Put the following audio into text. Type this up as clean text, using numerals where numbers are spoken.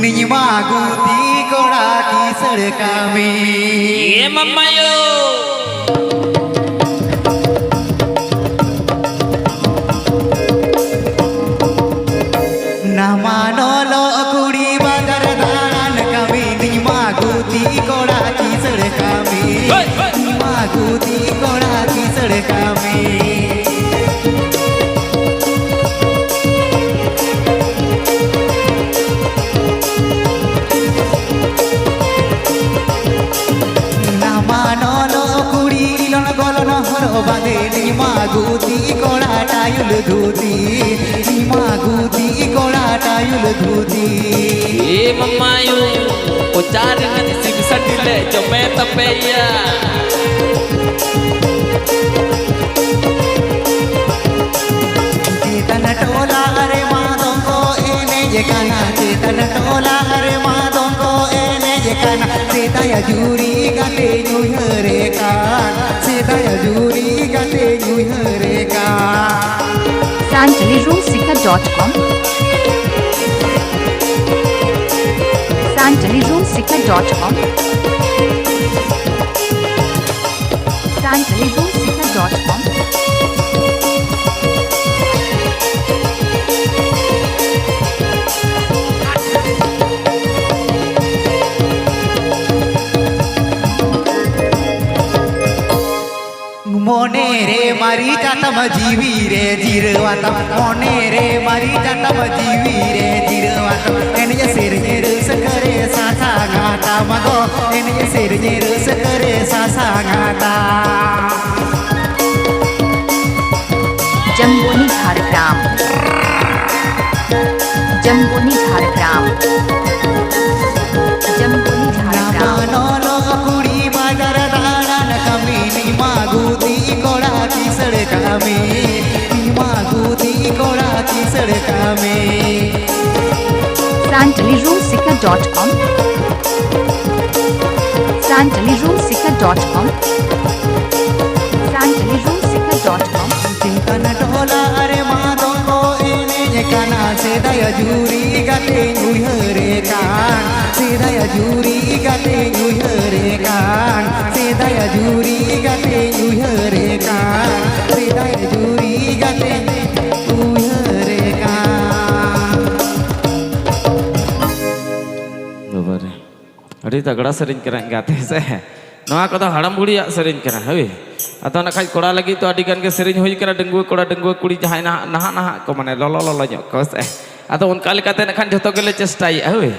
निमा गुती कोड़ा की सड़का में ये मम्मा यो नामानो लो कुड़ी बाजार दान कमी निमा गुती कोड़ा की सड़का में निमा गुती कोड़ा की सड़का में बांधे निमा गुती कोड़ा टायुल धूती निमा गुती कोड़ा टायुल धूती ये मम्मा यो उचारी नदी सिबसा दिले जमे तपेया चेतन टोला अरे मादों को एने ये काना चेतन टोला अरे मादों को एने ये काना सीता या जूरी गाते नुहरे का सीता या जूरी गाते नुहरे का santalirosika.com santalirosika.com santalirosika.com मोने रे मारी जातम जीवी रे जिरवातम मोने रे मारी जातम जीवी रे जिरवातम एने सिर निरस करे सासा गाता मगो एने सिर निरस करे सासा गाता जम्बोनी झारग्राम जम्बोनी झारग्राम जम्बोनी झारग्राम नो लो कुड़ी बाजार दान कमी निमा गुती कोड़ा की सड़का में निमा गुती कोड़ा की सड़का में santalirosika.com santalirosika.com santalirosika.com चेतन टोला अरे मादों को एने काना सीधा जूरी गाते नुहरे कान सीधा जूरी गाते नुहरे कान सीधा जूरी गाते नुहरे कान सीधा जूरी गाते नुहरे कान बाबा अड़ी तगड़ा सरिन करें गाते से नवा कदा हड़म बुढ़ी सरिन करा हवे अतो नखाज कोड़ा लगी तो अड़ी गन के सरिन होई करा डंगुआ कोड़ा डंगुआ कुड़ी जहाय ना नहा नहा को माने ललो ललो को से अतो उनका लेकाते नखान जतो गेले चेष्टाई हवे